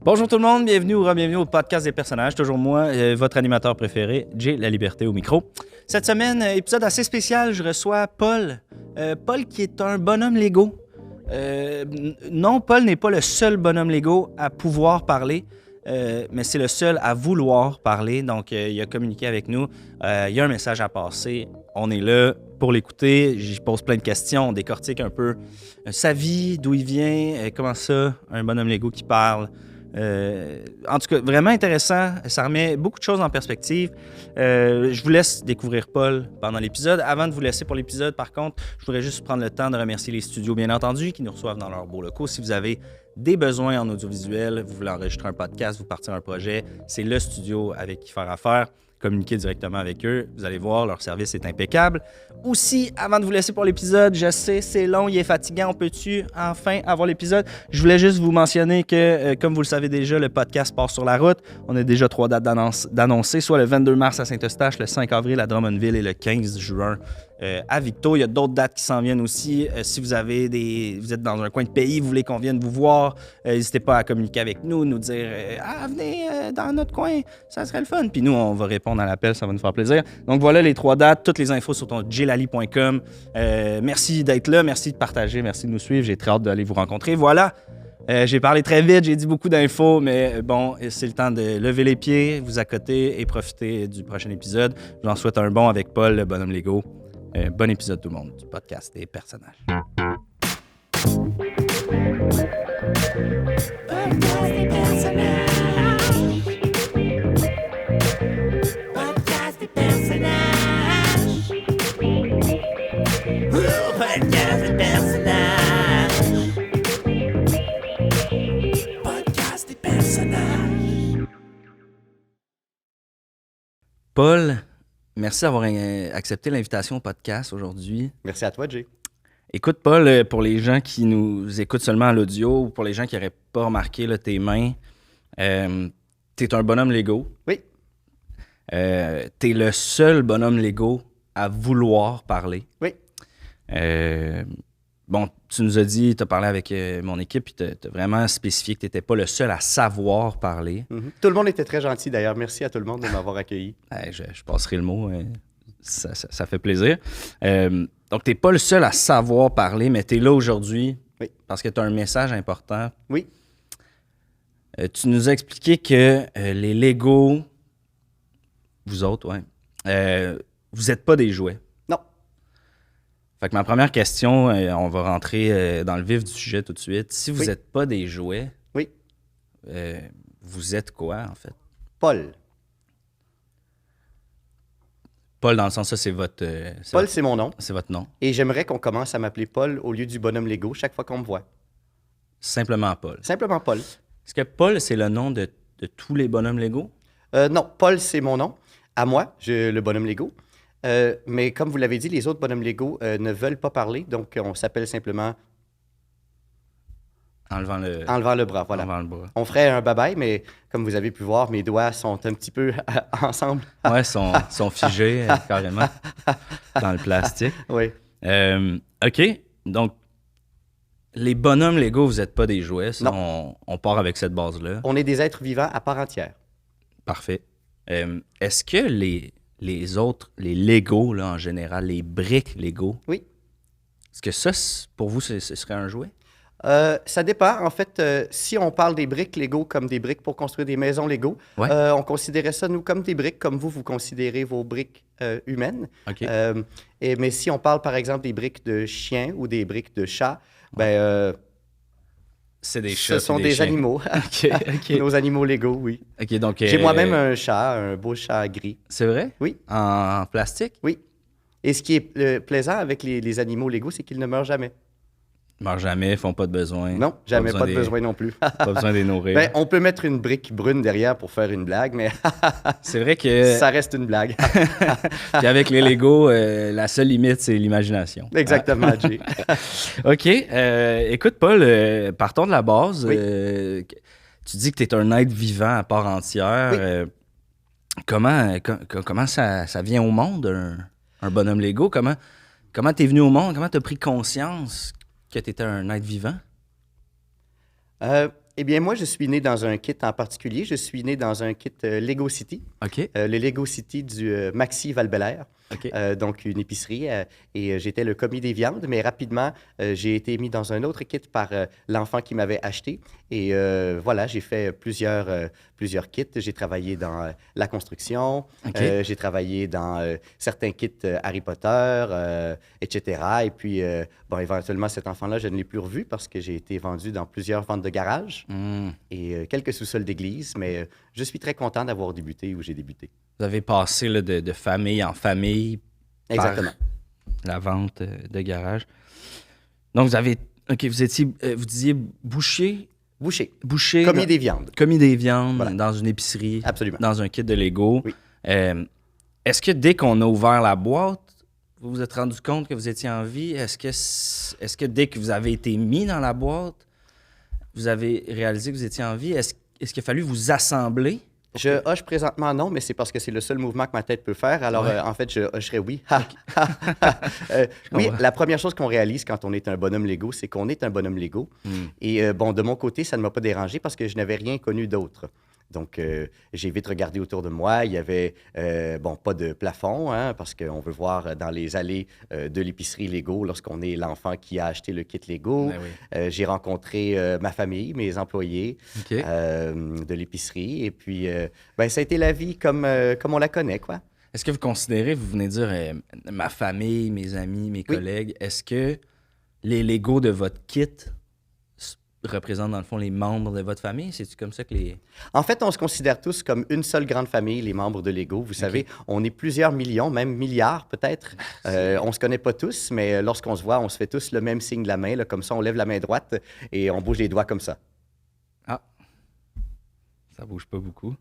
Bonjour tout le monde, bienvenue ou re-bienvenue au podcast des personnages. Toujours moi, votre animateur préféré, Jay La Liberté au micro. Cette semaine, épisode assez spécial, je reçois Paul. Paul qui est un bonhomme Lego. Non, Paul n'est pas le seul bonhomme Lego à pouvoir parler, mais c'est le seul à vouloir parler. Donc, il a communiqué avec nous. Il y a un message à passer. On est là pour l'écouter. J'y pose plein de questions. On décortique un peu sa vie, d'où il vient, comment ça, un bonhomme Lego qui parle. En tout cas, vraiment intéressant. Ça remet beaucoup de choses en perspective. Je vous laisse découvrir Paul pendant l'épisode. Avant de vous laisser pour l'épisode, par contre, je voudrais juste prendre le temps de remercier les studios, bien entendu, qui nous reçoivent dans leurs beaux locaux. Si vous avez des besoins en audiovisuel, vous voulez enregistrer un podcast, vous partir un projet, c'est le studio avec qui faire affaire. Communiquez directement avec eux. Vous allez voir, leur service est impeccable. Aussi, avant de vous laisser pour l'épisode, je sais, c'est long, il est fatigant. On peut-tu enfin avoir l'épisode? Je voulais juste vous mentionner que, comme vous le savez déjà, le podcast part sur la route. On a déjà 3 dates d'annoncer, soit le 22 mars à Saint-Eustache, le 5 avril à Drummondville et le 15 juin à Victo. Il y a d'autres dates qui s'en viennent aussi. Si vous êtes dans un coin de pays, vous voulez qu'on vienne vous voir, n'hésitez pas à communiquer avec nous, nous dire venez dans notre coin, ça serait le fun. Puis nous, on va répondre à l'appel, ça va nous faire plaisir. Donc voilà les 3 dates, toutes les infos sur ton jlali.com. Merci d'être là, merci de partager, merci de nous suivre. J'ai très hâte d'aller vous rencontrer. Voilà. J'ai parlé très vite, j'ai dit beaucoup d'infos, mais bon, c'est le temps de lever les pieds, vous accoter et profiter du prochain épisode. Je vous en souhaite un bon avec Paul, le bonhomme Lego. Bon épisode tout le monde du podcast des personnages. Podcast des personnages. Podcast des personnages. Podcast des personnages. Podcast des personnages. Paul, merci d'avoir accepté l'invitation au podcast aujourd'hui. Merci à toi, Jay. Écoute, Paul, pour les gens qui nous écoutent seulement à l'audio ou pour les gens qui n'auraient pas remarqué là, tes mains, t'es un bonhomme Lego. Oui. T'es le seul bonhomme Lego à vouloir parler. Oui. Bon, tu nous as dit, tu as parlé avec mon équipe, puis tu as vraiment spécifié que tu n'étais pas le seul à savoir parler. Mm-hmm. Tout le monde était très gentil, d'ailleurs. Merci à tout le monde de m'avoir accueilli. Je passerai le mot. Ça fait plaisir. Donc, tu n'es pas le seul à savoir parler, mais tu es là aujourd'hui parce que tu as un message important. Oui. Tu nous as expliqué que les Legos, vous autres, vous n'êtes pas des jouets. Non. Fait que ma première question, on va rentrer dans le vif du sujet tout de suite. Si vous n'êtes pas des jouets, vous êtes quoi, en fait? Paul. Paul, dans le sens, ça, c'est votre... Paul, c'est mon nom. C'est votre nom. Et j'aimerais qu'on commence à m'appeler Paul au lieu du bonhomme Lego chaque fois qu'on me voit. Simplement Paul. Simplement Paul. Est-ce que Paul, c'est le nom de tous les bonhommes Lego? Non, Paul, c'est mon nom. À moi, le bonhomme Lego. Mais comme vous l'avez dit, les autres bonhommes Lego ne veulent pas parler, donc on s'appelle simplement... Enlevant le bras, voilà. Enlevant le bras. On ferait un bye-bye, mais comme vous avez pu voir, mes doigts sont un petit peu ensemble. Ouais, sont figés carrément dans le plastique. Oui. OK, donc les bonhommes Lego, vous n'êtes pas des jouets. Ça, on part avec cette base-là. On est des êtres vivants à part entière. Parfait. Est-ce que les autres, les Lego là, en général, les briques Lego, est-ce que ça, pour vous, ce serait un jouet? Ça dépend. En fait, si on parle des briques Lego comme des briques pour construire des maisons Lego, on considérait ça, nous, comme des briques, comme vous considérez vos briques humaines. Okay. Mais si on parle, par exemple, des briques de chiens ou des briques de chats, c'est des chats. Ce sont des animaux. Okay. Nos animaux Lego, oui. Okay, donc, j'ai moi-même un chat, un beau chat gris. C'est vrai? Oui. En plastique? Oui. Et ce qui est plaisant avec les animaux Lego, c'est qu'ils ne meurent jamais. Ils meurent jamais, font pas de besoin. Non, jamais, pas de besoin non plus. Pas besoin de les nourrir. On peut mettre une brique brune derrière pour faire une blague, mais c'est vrai que ça reste une blague. Puis avec les Lego, la seule limite, c'est l'imagination. Exactement, Jay. OK. Écoute, Paul, partons de la base. Tu dis que tu es un être vivant à part entière. Comment ça vient au monde, un bonhomme Lego? Comment tu es venu au monde? Comment tu as pris conscience que tu étais un être vivant? Eh bien, moi, je suis né dans un kit en particulier. Je suis né dans un kit Lego City. OK. Le Lego City du Maxi Val-Bélair. OK. Donc, une épicerie. Et j'étais le commis des viandes. Mais rapidement, j'ai été mis dans un autre kit par l'enfant qui m'avait acheté. Et voilà, j'ai fait plusieurs kits. J'ai travaillé dans la construction. OK. J'ai travaillé dans certains kits Harry Potter, etc. Et puis, bon, éventuellement, cet enfant-là, je ne l'ai plus revu parce que j'ai été vendu dans plusieurs ventes de garage et quelques sous-sols d'église. Mais je suis très content d'avoir débuté où j'ai débuté. Vous avez passé là, de famille en famille Exactement. par la vente de garage. Donc, vous étiez, vous disiez boucher, Boucher, commis des viandes. commis des viandes Voilà. dans une épicerie, Absolument. dans un kit de Lego. Oui. Est-ce que dès qu'on a ouvert la boîte, vous vous êtes rendu compte que vous étiez en vie? Est-ce que dès que vous avez été mis dans la boîte, vous avez réalisé que vous étiez en vie? Est-ce qu'il a fallu vous assembler? Je hoche présentement non, mais c'est parce que c'est le seul mouvement que ma tête peut faire. Alors, Ouais. en fait, je hocherais oui. Oui, comprends. la première chose qu'on réalise quand on est un bonhomme Lego, c'est qu'on est un bonhomme Lego. Et bon, de mon côté, ça ne m'a pas dérangé parce que je n'avais rien connu d'autre. Donc, j'ai vite regardé autour de moi. Il y avait, bon, pas de plafond, hein, parce qu'on veut voir dans les allées de l'épicerie Lego lorsqu'on est l'enfant qui a acheté le kit Lego. Ben oui. J'ai rencontré ma famille, mes employés OK. de l'épicerie. Et puis, ben, ça a été la vie comme on la connaît, quoi. Est-ce que vous considérez, vous venez de dire ma famille, mes amis, mes Oui. collègues, est-ce que les Legos de votre kit représentent dans le fond les membres de votre famille? C'est-tu comme ça que les... En fait, on se considère tous comme une seule grande famille, les membres de Lego. Vous savez, on est plusieurs millions, même milliards peut-être. On se connaît pas tous, mais lorsqu'on se voit, on se fait tous le même signe de la main. Là, comme ça, on lève la main droite et on bouge les doigts comme ça. Ah, ça bouge pas beaucoup.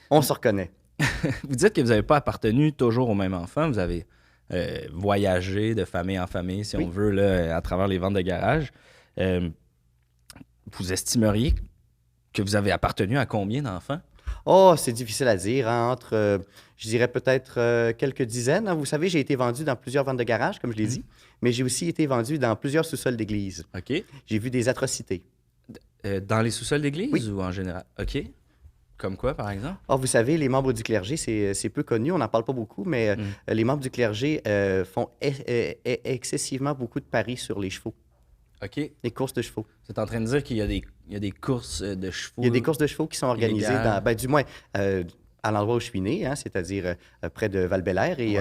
On se reconnaît. Vous dites que vous n'avez pas appartenu toujours au même enfant. Vous avez voyagé de famille en famille, si Oui. on veut, là, à travers les ventes de garage. Vous estimeriez que vous avez appartenu à combien d'enfants? Oh, c'est difficile à dire, hein, entre, je dirais peut-être quelques dizaines. Hein. Vous savez, j'ai été vendu dans plusieurs ventes de garage, comme je l'ai dit, mais j'ai aussi été vendu dans plusieurs sous-sols d'église. OK. J'ai vu des atrocités. Dans les sous-sols d'église Oui. ou en général? OK. Comme quoi, par exemple? Or, vous savez, les membres du clergé, c'est peu connu, on n'en parle pas beaucoup, mais les membres du clergé font excessivement beaucoup de paris sur les chevaux, OK. les courses de chevaux. Vous êtes en train de dire qu'il y a des courses de chevaux. Il y a des courses de chevaux qui sont organisées illégales. dans, ben, du moins, à l'endroit où je suis né, hein, c'est-à-dire près de Val-Bélair. Et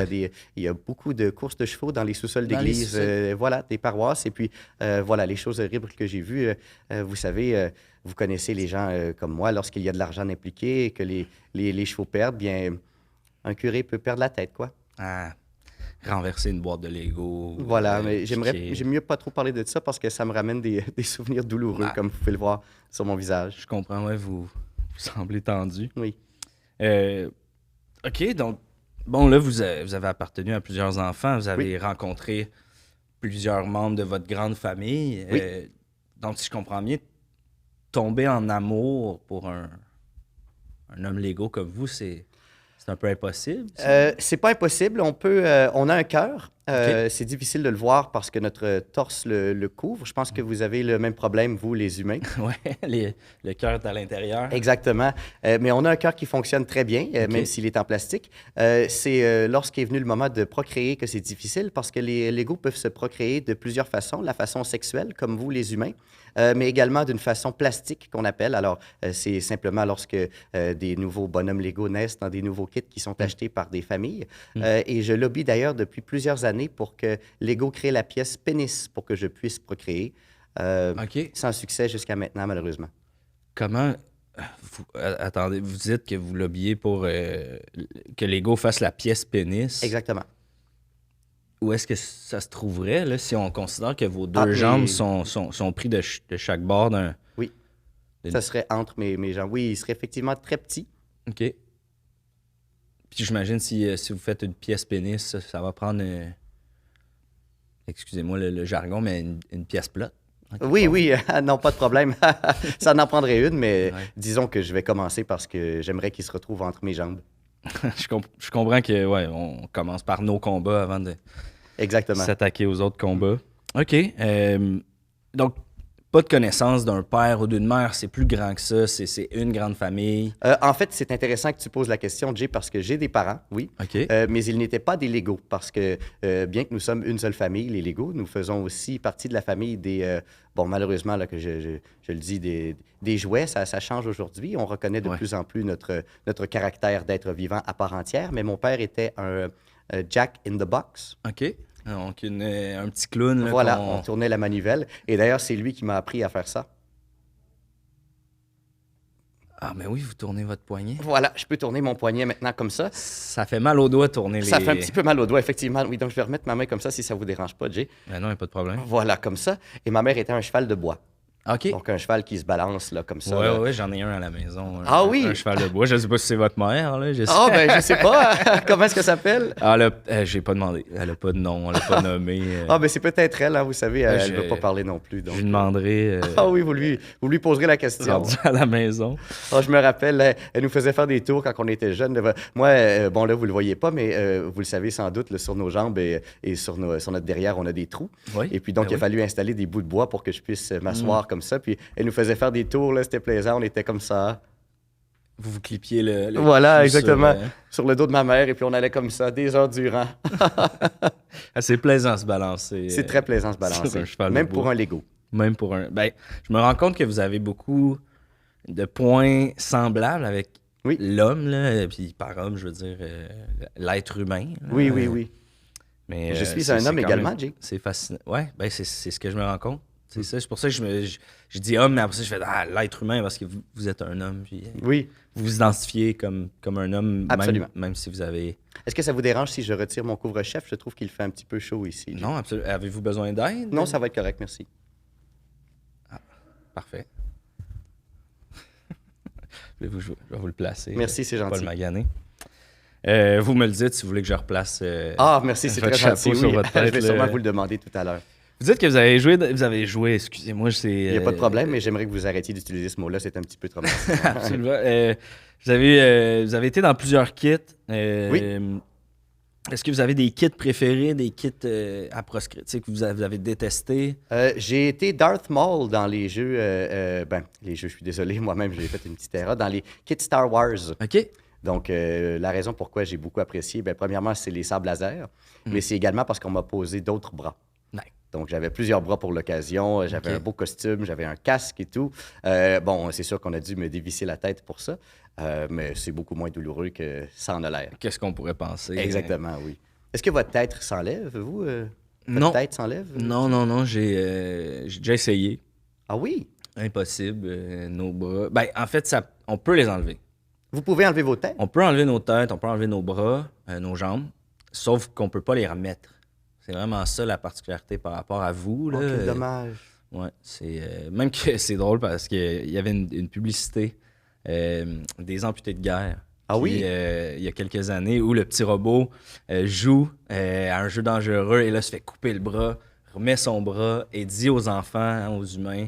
il y a beaucoup de courses de chevaux dans les sous-sols Dans les d'église, sous-sols. voilà, des paroisses. Et puis, voilà, les choses horribles que j'ai vues. Vous savez, vous connaissez les gens comme moi, lorsqu'il y a de l'argent impliqué et que les chevaux perdent, bien, un curé peut perdre la tête, quoi. Ah, renverser une boîte de Lego. Voilà, mais piquer. j'aime mieux pas trop parler de ça parce que ça me ramène des souvenirs douloureux, Ah. comme vous pouvez le voir sur mon visage. Je comprends, ouais, vous semblez tendu. Oui. OK, donc, bon, là, vous avez appartenu à plusieurs enfants, vous avez rencontré plusieurs membres de votre grande famille. Oui. Donc, si je comprends bien, tomber en amour pour un homme Lego comme vous, c'est un peu impossible. Ça? C'est pas impossible. On a un cœur. OK. C'est difficile de le voir parce que notre torse le couvre. Je pense que vous avez le même problème, vous, les humains. Ouais, le cœur est à l'intérieur. Exactement. Mais on a un cœur qui fonctionne très bien, même s'il est en plastique. C'est lorsqu'est venu le moment de procréer que c'est difficile parce que les Legos peuvent se procréer de plusieurs façons. La façon sexuelle, comme vous, les humains, mais également d'une façon plastique qu'on appelle. Alors, c'est simplement lorsque des nouveaux bonhommes Lego naissent dans des nouveaux kits qui sont achetés par des familles. Et je lobby d'ailleurs depuis plusieurs années pour que Lego crée la pièce pénis pour que je puisse procréer. OK. Sans succès jusqu'à maintenant, malheureusement. Comment... attendez, vous dites que vous lobbyez pour que Lego fasse la pièce pénis. Exactement. Où est-ce que ça se trouverait, là, si on considère que vos deux Entre jambes mes- sont pris de chaque bord d'un... Oui. Une- Ça serait entre mes jambes. Oui, il serait effectivement très petit. OK. Puis j'imagine si vous faites une pièce pénis, ça va prendre... excusez-moi le jargon, mais une pièce plate. Ok, Oui, bon. oui, non, pas de problème. Ça en prendrait une, mais Ouais. disons que je vais commencer parce que j'aimerais qu'il se retrouve entre mes jambes. Je comprends que, ouais, on commence par nos combats avant de Exactement. s'attaquer aux autres combats. OK. Donc, pas de connaissance d'un père ou d'une mère, c'est plus grand que ça, c'est une grande famille. En fait, c'est intéressant que tu poses la question, Jay, parce que j'ai des parents, oui, OK. mais ils n'étaient pas des Légaux, parce que bien que nous sommes une seule famille, les Légaux, nous faisons aussi partie de la famille des, bon, malheureusement, là, que je le dis, des jouets, ça change aujourd'hui. On reconnaît de plus en plus notre caractère d'être vivant à part entière, mais mon père était un Jack in the Box. OK. Donc, un petit clown. Là, Voilà, on tournait la manivelle. Et d'ailleurs, c'est lui qui m'a appris à faire ça. Ah, mais oui, vous tournez votre poignet. Voilà, je peux tourner mon poignet maintenant comme ça. Ça fait mal aux doigts tourner les... Ça fait un petit peu mal au doigt, effectivement. Oui, donc je vais remettre ma main comme ça si ça vous dérange pas, Jay. Ben non, il n'y a pas de problème. Voilà, comme ça. Et ma mère était un cheval de bois. OK. Donc, un cheval qui se balance, là, comme ça. Ouais, là. ouais, j'en ai un à la maison. Ah oui? Un cheval de bois. Je sais pas si c'est votre mère, là. Ah, ben, je sais pas. Comment est-ce que ça s'appelle? Ah, là, j'ai pas demandé. Elle a pas de nom, elle a pas nommé. Ah, ben, c'est peut-être elle, hein, vous savez, elle ne veut pas parler non plus. Je Donc... lui demanderai. Ah oui, vous lui poserez la question. Rendu à la maison. Ah, je me rappelle, elle nous faisait faire des tours quand on était jeunes. Moi, bon, là, vous le voyez pas, mais vous le savez sans doute, là, sur nos jambes et sur notre derrière, on a des trous. Oui. Et puis, donc, Ben il a oui. fallu installer des bouts de bois pour que je puisse m'asseoir comme ça. Puis, elle nous faisait faire des tours, là, c'était plaisant, on était comme ça. Vous vous clipiez le Voilà, cul exactement. sur, Sur le dos de ma mère, et puis on allait comme ça, des heures durant. c'est plaisant se balancer. C'est très plaisant se balancer. sur un cheval de Même bois. pour un Lego. Même pour un. Ben, je me rends compte que vous avez beaucoup de points semblables avec Oui. l'homme, là, puis par homme, je veux dire l'être humain. Là. Oui, oui, oui. Mais, Je suis c'est- un c'est homme quand également, même- Jay. C'est fascinant. Ouais, ben c'est ce que je me rends compte. C'est pour ça que je dis homme, mais après ça, je fais l'être humain parce que vous êtes un homme. Puis, Oui. vous vous identifiez comme un homme, Absolument. même si vous avez. Est-ce que ça vous dérange si je retire mon couvre-chef? Je trouve qu'il fait un petit peu chaud ici. Jay. Non, absolument. Avez-vous besoin d'aide? Non, ça va être correct, merci. Parfait. Je vais vous le placer. Merci, c'est Pas gentil. le maganer. Vous me le dites si vous voulez que je replace. Ah, merci, c'est votre très gentil. chapeau sur Oui. votre Je tête, vais là. sûrement vous le demander tout à l'heure. Vous dites que vous avez joué, excusez-moi, c'est. Il n'y a pas de problème, mais j'aimerais que vous arrêtiez d'utiliser ce mot-là, c'est un petit peu traumatisant. Absolument. Vous avez été dans plusieurs kits. Oui. Est-ce que vous avez des kits préférés, des kits à proscrire, tu sais, que vous avez détestés? J'ai été Darth Maul dans les jeux, les jeux, je suis désolé, moi-même j'ai fait une petite erreur, dans les kits Star Wars. OK. Donc, la raison pourquoi j'ai beaucoup apprécié, premièrement, c'est les sabres laser, mais c'est également parce qu'on m'a posé d'autres bras. Ouais. Donc, j'avais plusieurs bras pour l'occasion, j'avais Ok. un beau costume, j'avais un casque et tout. Bon, c'est sûr qu'on a dû me dévisser la tête pour ça, mais c'est beaucoup moins douloureux que ça en a l'air. Qu'est-ce qu'on pourrait penser? Exactement, oui. Est-ce que votre tête s'enlève, vous? Non. Votre tête s'enlève? Non, j'ai déjà essayé. Ah oui? Impossible. Nos bras. Ben, en fait, on peut les enlever. Vous pouvez enlever vos têtes? On peut enlever nos têtes, on peut enlever nos bras, nos jambes, sauf qu'on peut pas les remettre. C'est vraiment ça la particularité par rapport à vous. Là. Oh, quel dommage. Ouais, c'est même que c'est drôle parce qu'il y avait une publicité des amputés de guerre. Ah oui? Il y a quelques années où le petit robot joue à un jeu dangereux et là se fait couper le bras, remet son bras et dit aux enfants, hein, aux humains,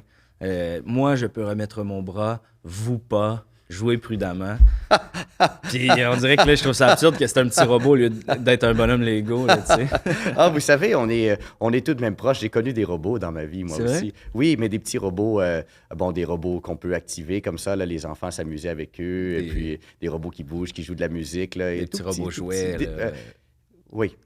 moi je peux remettre mon bras, vous pas. Jouez prudemment. Puis on dirait que là, je trouve ça absurde que c'est un petit robot au lieu d'être un bonhomme Lego, là, tu sais. Ah, vous savez, on est tous de même proches. J'ai connu des robots dans ma vie, moi C'est aussi. vrai? Oui, mais des petits robots, des robots qu'on peut activer comme ça, là, les enfants s'amusaient avec eux, et puis des robots qui bougent, qui jouent de la musique. Là, et Des tout petits robots tout jouets, petit. là. Oui,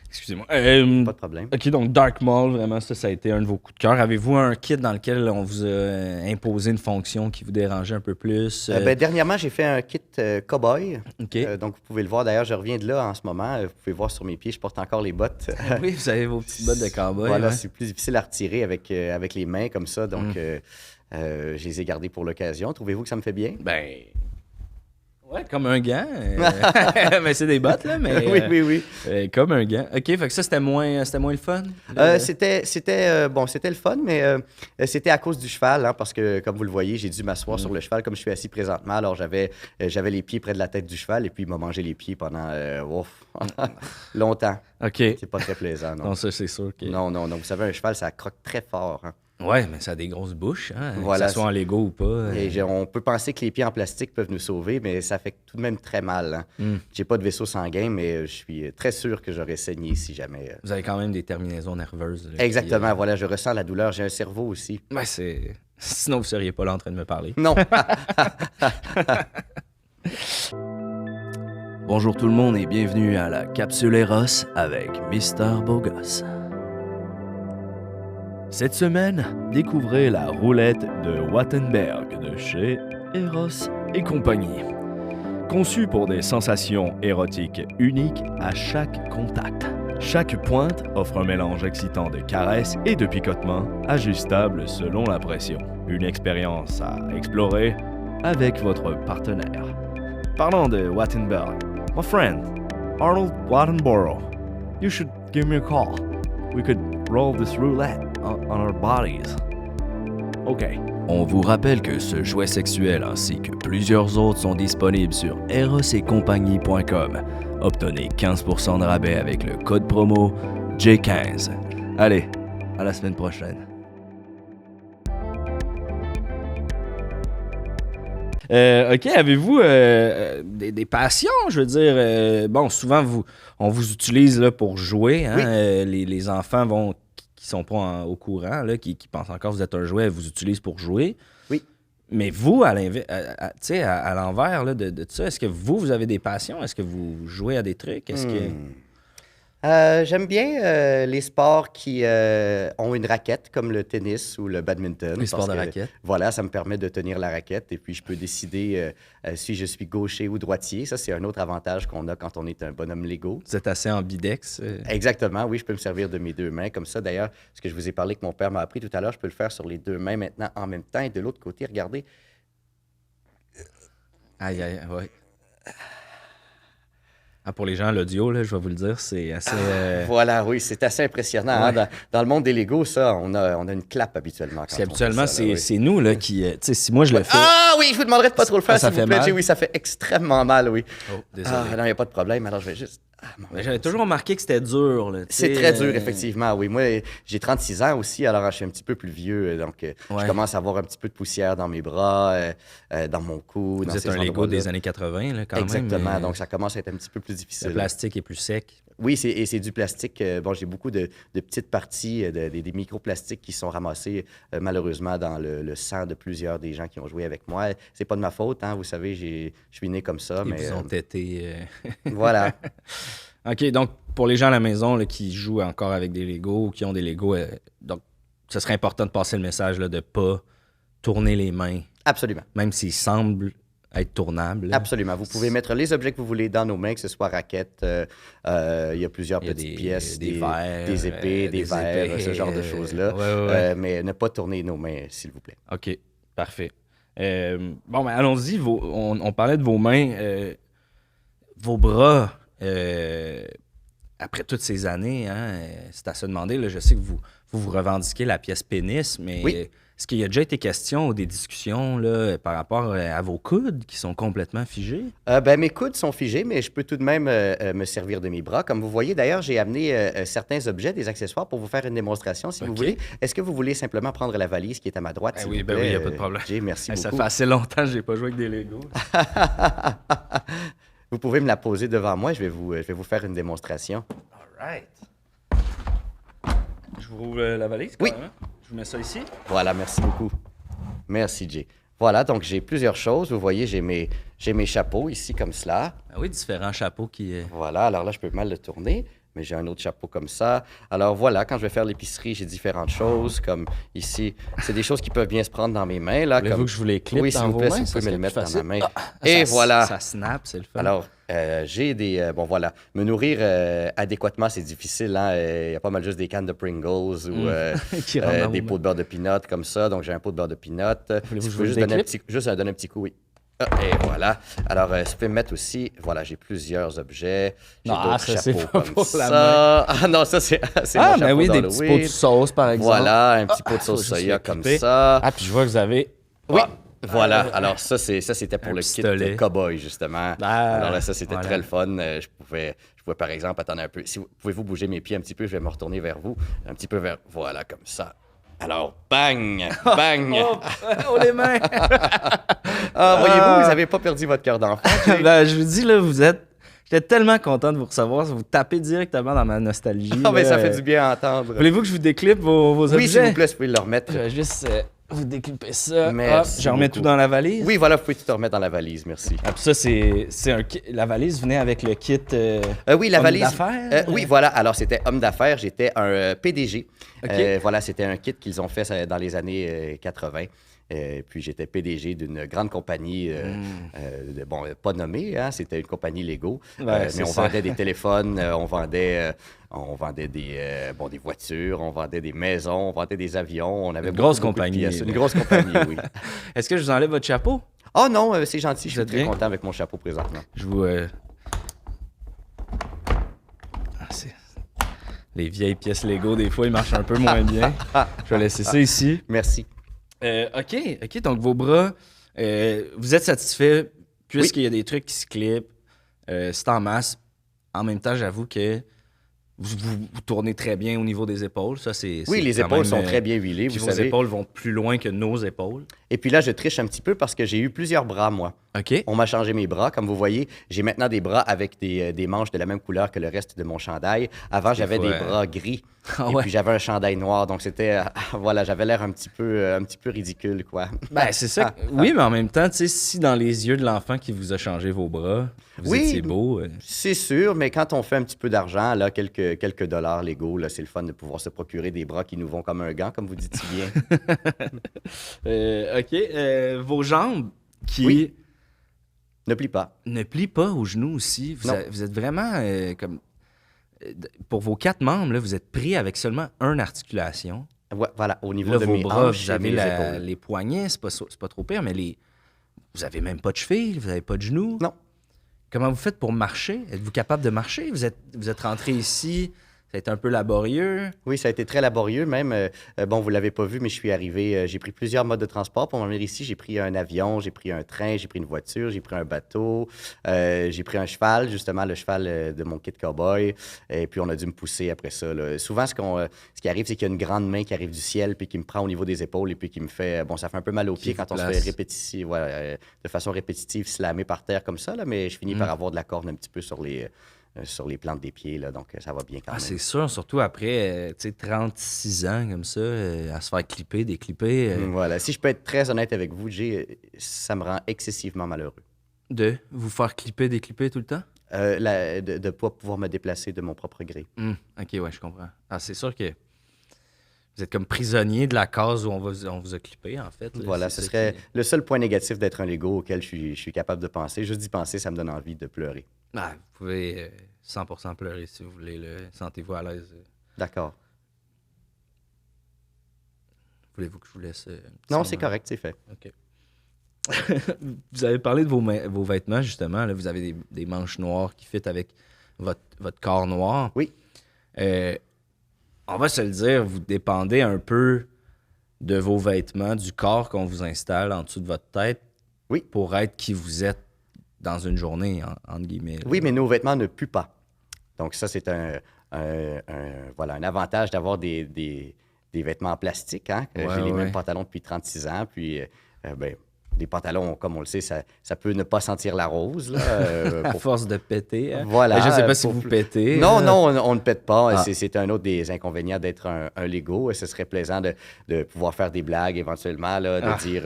Excusez-moi. pas de problème. OK, donc Dark Maul, vraiment, ça a été un de vos coups de cœur. Avez-vous un kit dans lequel on vous a imposé une fonction qui vous dérangeait un peu plus? Dernièrement, j'ai fait un kit cow-boy. OK. Donc, vous pouvez le voir. D'ailleurs, je reviens de là en ce moment. Vous pouvez voir sur mes pieds, je porte encore les bottes. Oui, vous avez vos petites bottes de cowboy. Voilà, ouais. c'est plus difficile à retirer avec les mains comme ça. Donc, je les ai gardés pour l'occasion. Trouvez-vous que ça me fait bien? Ben. Ouais, comme un gant. Mais c'est des bottes, là, mais. Oui. Comme un gant. OK, fait que ça, c'était moins le fun? C'était le fun, mais c'était à cause du cheval, hein, parce que, comme vous le voyez, j'ai dû m'asseoir sur le cheval comme je suis assis présentement. Alors, j'avais les pieds près de la tête du cheval et puis il m'a mangé les pieds pendant longtemps. OK. C'est pas très plaisant, non. Non, ça, c'est sûr que. Non. Vous savez, un cheval, ça croque très fort. Hein. Ouais, mais ça a des grosses bouches, hein, Voilà. que ça soit en Lego ou pas. Et on peut penser que les pieds en plastique peuvent nous sauver, mais ça fait tout de même très mal. Hein. J'ai pas de vaisseau sanguin, mais je suis très sûr que j'aurais saigné si jamais. Vous avez quand même des terminaisons nerveuses. Là, Exactement, voilà, je ressens la douleur. J'ai un cerveau aussi. Ouais, c'est... Sinon, vous seriez pas là en train de me parler. Non. Bonjour tout le monde et bienvenue à la Capsule Eros avec Mister Bogos. Cette semaine, découvrez la roulette de Wattenberg de chez Eros et compagnie. Conçue pour des sensations érotiques uniques à chaque contact. Chaque pointe offre un mélange excitant de caresses et de picotements ajustables selon la pression. Une expérience à explorer avec votre partenaire. Parlons de Wattenberg. My friend, Arnold Wattenborough. You should give me a call. We could roll this roulette on our bodies. OK. On vous rappelle que ce jouet sexuel ainsi que plusieurs autres sont disponibles sur erosetcompagnie.com. Obtenez 15% de rabais avec le code promo J15. Allez, à la semaine prochaine. OK, avez-vous des passions? Je veux dire, bon, souvent, on vous utilise là, pour jouer. Hein? Oui. Les enfants qui sont pas au courant, là, qui pensent encore que vous êtes un jouet, vous utilisent pour jouer. Oui. Mais vous, à l'envers là, de tout ça, est-ce que vous avez des passions? Est-ce que vous jouez à des trucs? Est-ce que... J'aime bien les sports qui ont une raquette, comme le tennis ou le badminton. Les sports de raquette. Voilà, ça me permet de tenir la raquette et puis je peux décider si je suis gaucher ou droitier. Ça, c'est un autre avantage qu'on a quand on est un bonhomme Lego. Vous êtes assez ambidex. Exactement, oui, je peux me servir de mes deux mains comme ça. D'ailleurs, ce que je vous ai parlé que mon père m'a appris tout à l'heure, je peux le faire sur les deux mains maintenant en même temps. Et de l'autre côté, regardez. Aïe, ouais. Ah, pour les gens à l'audio, là, je vais vous le dire, c'est assez... Voilà, oui, c'est assez impressionnant. Ouais. Hein? Dans le monde des Legos, ça, on a une clap habituellement. Parce qu'habituellement, c'est nous là, qui... tu sais, si moi je le fais... Ah oui, je vous demanderai de pas trop le faire, ça s'il vous fait plaît. mal? Oui, ça fait extrêmement mal, oui. Oh, désolé. Ah non, il n'y a pas de problème. Alors, je vais juste... Mais j'avais toujours remarqué que c'était dur. Là, c'est très dur, effectivement, oui. Moi, j'ai 36 ans aussi, alors je suis un petit peu plus vieux. Donc, je commence à avoir un petit peu de poussière dans mes bras, dans mon cou. Vous êtes un Lego des années 80, là, quand Exactement, même. donc ça commence à être un petit peu plus difficile. Le plastique est plus sec. Oui, c'est du plastique. Bon, j'ai beaucoup de petites parties, des microplastiques qui sont ramassés malheureusement dans le sang de plusieurs des gens qui ont joué avec moi. C'est pas de ma faute, hein, vous savez, je suis né comme ça. Ils mais vous ont été... Voilà. OK, donc pour les gens à la maison là, qui jouent encore avec des Legos ou qui ont des Legos, donc ce serait important de passer le message là, de ne pas tourner les mains. Absolument. Même s'ils semblent être tournables. Là. Absolument. Vous pouvez mettre les objets que vous voulez dans nos mains, que ce soit raquettes, il y a plusieurs petites pièces, des verres, des épées, des verres, ce genre de choses-là. Ouais. Mais ne pas tourner nos mains, s'il vous plaît. OK, parfait. Bon, ben allons-y. On parlait de vos mains. Vos bras, après toutes ces années, hein, c'est à se demander. Là, je sais que vous revendiquez la pièce pénis, mais oui. Est-ce qu'il y a déjà été question ou des discussions là, par rapport à vos coudes qui sont complètement figés? Mes coudes sont figés, mais je peux tout de même me servir de mes bras. Comme vous voyez, d'ailleurs, j'ai amené certains objets, des accessoires pour vous faire une démonstration, si vous voulez. Est-ce que vous voulez simplement prendre la valise qui est à ma droite? Oui, il n'y a pas de problème. Merci beaucoup. Ça fait assez longtemps que je n'ai pas joué avec des Legos. Vous pouvez me la poser devant moi, je vais vous faire une démonstration. All right. Je vous rouvre la valise? Oui. Même. Je vous mets ça ici. Voilà, merci beaucoup. Merci, Jay. Voilà, donc j'ai plusieurs choses. Vous voyez, j'ai mes chapeaux ici comme cela. Ah oui, différents chapeaux qui... Voilà, alors là, je peux mal le tourner, mais j'ai un autre chapeau comme ça. Alors voilà, quand je vais faire l'épicerie, j'ai différentes choses, comme ici. C'est des choses qui peuvent bien se prendre dans mes mains. Là, Voulez-vous que je vous les clippe oui, dans vos mains? Oui, s'il vous plaît, si vous pouvez me le mettre dans ma main. Et voilà. Ça snap, c'est le fun. Alors, j'ai des... bon, voilà. Me nourrir adéquatement, c'est difficile. Hein? Il y a pas mal juste des cannes de Pringles ou des pots de beurre de peanut comme ça. Donc, j'ai un pot de beurre de peanut. Si je veux juste donner un petit coup, oui. Et voilà. Alors, si vous pouvez me mettre aussi... Voilà, j'ai plusieurs objets. J'ai d'autres chapeaux pas comme pour ça. La main. Ah non, ça, c'est mon chapeau mais oui, des petits pots de sauce, par exemple. Voilà, un petit pot de sauce soya comme ça. Ah, puis je vois que vous avez... Oui. Voilà, alors ça c'était pour le pistolet. Kit de cow-boy, justement. Alors là, ça, c'était très le fun. Je pouvais par exemple, attendre un peu. Pouvez-vous bouger mes pieds un petit peu? Je vais me retourner vers vous. Un petit peu vers... Voilà, comme ça. Alors, bang, bang. Oh, les mains! Voyez-vous, vous n'avez pas perdu votre cœur d'enfant. Ben, je vous dis, là, j'étais tellement content de vous recevoir. Vous tapez directement dans ma nostalgie. Mais ça fait du bien à entendre. Voulez-vous que je vous déclippe vos objets? Oui, s'il vous plaît, vous pouvez le remettre. Je vais juste vous déclipper ça. Merci je remets beaucoup. tout dans la valise. Oui, voilà, vous pouvez tout remettre dans la valise, merci. Ah, puis ça, c'est un kit. La valise venait avec le kit Oui, la homme valise. d'affaires. Oui, voilà. Alors, c'était homme d'affaires. J'étais un PDG. OK. Voilà, c'était un kit qu'ils ont fait dans les années 80. Puis j'étais PDG d'une grande compagnie, pas nommée, hein, c'était une compagnie Lego, Ouais, mais on vendait des téléphones, on vendait des voitures, on vendait des maisons, on vendait des avions, on avait Une grosse beaucoup de compagnie, pièces. là. Une grosse compagnie, oui. Est-ce que je vous enlève votre chapeau? Oh non, c'est gentil, je suis êtes très bien? content avec mon chapeau présentement. Je vous. Les vieilles pièces Lego, des fois, ils marchent un peu moins bien. Je vais laisser ça ici. Merci. OK. Donc, vos bras, vous êtes satisfait puisqu'il y a des trucs qui se clippent. C'est en masse. En même temps, j'avoue que vous tournez très bien au niveau des épaules. Ça, Oui, les quand épaules même, sont très bien huilées, puis vous vos savez. épaules vont plus loin que nos épaules. Et puis là, je triche un petit peu parce que j'ai eu plusieurs bras, moi. OK. On m'a changé mes bras. Comme vous voyez, j'ai maintenant des bras avec des manches de la même couleur que le reste de mon chandail. Avant, j'avais des bras gris. Ah Et ouais. puis, j'avais un chandail noir. Donc, c'était... voilà, j'avais l'air un petit peu ridicule, quoi. Ben, c'est ça. Oui, mais en même temps, tu sais, si dans les yeux de l'enfant qui vous a changé vos bras, vous Oui. étiez beau. C'est sûr, mais quand on fait un petit peu d'argent, là, quelques dollars légaux, là, c'est le fun de pouvoir se procurer des bras qui nous vont comme un gant, comme vous dites si bien. OK. Vos jambes qui Oui. Ne plie pas. ne plient pas aux genoux aussi. Vous, Non. vous êtes vraiment comme... pour vos 4 membres, là, vous êtes pris avec seulement une articulation. Voilà, au niveau Là, de vos mes bras, hanches vous et avez mes épaules. les poignets, c'est pas trop pire, mais vous avez même pas de cheville, vous avez pas de genoux. Non. Comment vous faites pour marcher? Êtes-vous capable de marcher? Vous êtes rentré ici, ça a été un peu laborieux. Oui, ça a été très laborieux même. Bon, vous l'avez pas vu, mais je suis arrivé, j'ai pris plusieurs modes de transport pour m'en venir ici. J'ai pris un avion, j'ai pris un train, j'ai pris une voiture, j'ai pris un bateau, j'ai pris un cheval, justement le cheval de mon kit cowboy. Et puis on a dû me pousser après ça, là. Souvent, ce qui arrive, c'est qu'il y a une grande main qui arrive du ciel puis qui me prend au niveau des épaules et puis qui me fait... Bon, ça fait un peu mal aux pieds vous quand on se place. fait de façon répétitive, slammer par terre comme ça, là, mais je finis par avoir de la corne un petit peu sur les plantes des pieds, là, donc ça va bien quand Ah, même. c'est sûr, surtout après 36 ans comme ça, à se faire clipper, déclipper, Voilà. Si je peux être très honnête avec vous, Jay, ça me rend excessivement malheureux. de vous faire clipper, déclipper tout le temps? De ne pas pouvoir me déplacer de mon propre gré. OK, ouais, je comprends. Ah, c'est sûr que vous êtes comme prisonnier de la case où on vous a clippé, en fait. Là. Voilà, C'est ce ça serait qui- le seul point négatif d'être un Lego auquel je suis capable de penser. Juste d'y penser, ça me donne envie de pleurer. Ah, vous pouvez 100% pleurer si vous voulez. Là. Sentez-vous à l'aise. D'accord. Voulez-vous que je vous laisse... un petit Non, moment? c'est correct, c'est fait. OK. Vous avez parlé de vos vêtements, justement. Là, vous avez des manches noires qui fit avec votre corps noir. Oui. On va se le dire, vous dépendez un peu de vos vêtements, du corps qu'on vous installe en dessous de votre tête Oui. pour être qui vous êtes dans une journée, entre guillemets. là. Oui, mais nos vêtements ne puent pas. Donc ça, c'est un avantage d'avoir des vêtements en plastique. Hein? Ouais, J'ai les ouais. mêmes pantalons depuis 36 ans. Puis, des pantalons, comme on le sait, ça peut ne pas sentir la rose. Là, À pour- force de péter. Hein? Voilà, Je ne sais pas si pour- vous pétez. Non, là. non, on ne pète pas. Ah. C'est un autre des inconvénients d'être un Lego. Ce serait plaisant de pouvoir faire des blagues éventuellement, là, de dire,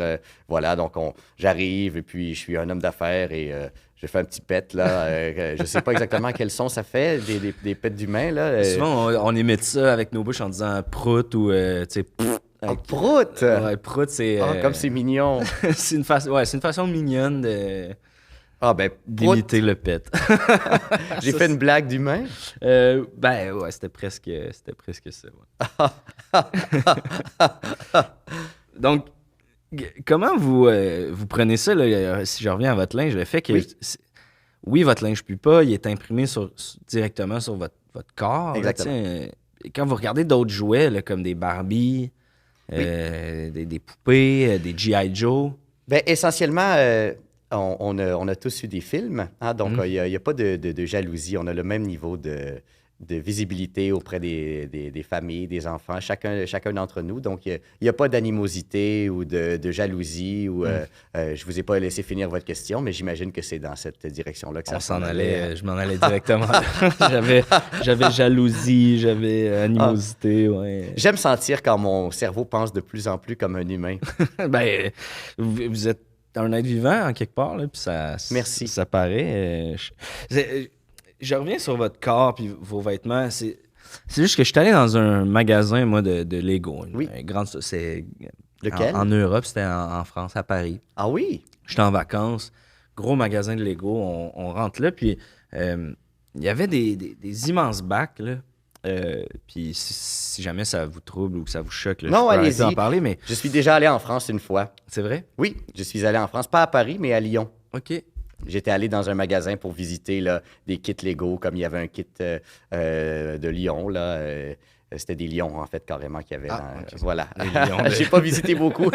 voilà, donc j'arrive et puis je suis un homme d'affaires et je fais un petit pet, là. Je ne sais pas exactement quel son ça fait, des pets d'humains, là. Souvent, on imite ça avec nos bouches en disant prout ou, tu sais, pfff. Oh, prout! Ouais, prout, c'est... Ah, comme c'est mignon. c'est une façon mignonne Ah, ben, prout, d'imiter le pet. j'ai fait une blague d'humain. Ben ouais, c'était presque ça. Ouais. Donc, comment vous prenez ça, là, si je reviens à votre linge, le fait que, Oui. oui, votre linge pue pas, il est imprimé directement sur votre corps. Là, Exactement. tu sais, et quand vous regardez d'autres jouets, là, comme des Barbie, des poupées, des G.I. Joe, Ben, essentiellement, on a tous eu des films, hein, donc il n'y a pas de jalousie. On a le même niveau de visibilité auprès des familles, des enfants, chacun d'entre nous. Donc, il n'y a pas d'animosité ou de jalousie. Je vous ai pas laissé finir votre question, mais j'imagine que c'est dans cette direction-là que ça s'en allait. Je m'en allais directement. J'avais jalousie, j'avais animosité. Ouais. J'aime sentir quand mon cerveau pense de plus en plus comme un humain. Ben, vous êtes un être vivant, en quelque part, là, puis Merci. Ça paraît. Je reviens sur votre corps puis vos vêtements. C'est juste que je suis allé dans un magasin, moi, de Lego. Oui. C'est Lequel? En Europe, c'était en France, à Paris. Ah oui? J'étais en vacances. Gros magasin de Lego. On rentre là, puis il y avait des immenses bacs, là. Puis si jamais ça vous trouble ou que ça vous choque, là, Non, je peux allez-y. arrêter d'en parler, mais Je suis déjà allé en France une fois. c'est vrai? Oui, je suis allé en France, pas à Paris, mais à Lyon. OK. J'étais allé dans un magasin pour visiter là, des kits Lego, comme il y avait un kit de lions. Là, c'était des lions, en fait, carrément, qu'il y avait. OK. Voilà. Des lions de- J'ai pas visité beaucoup.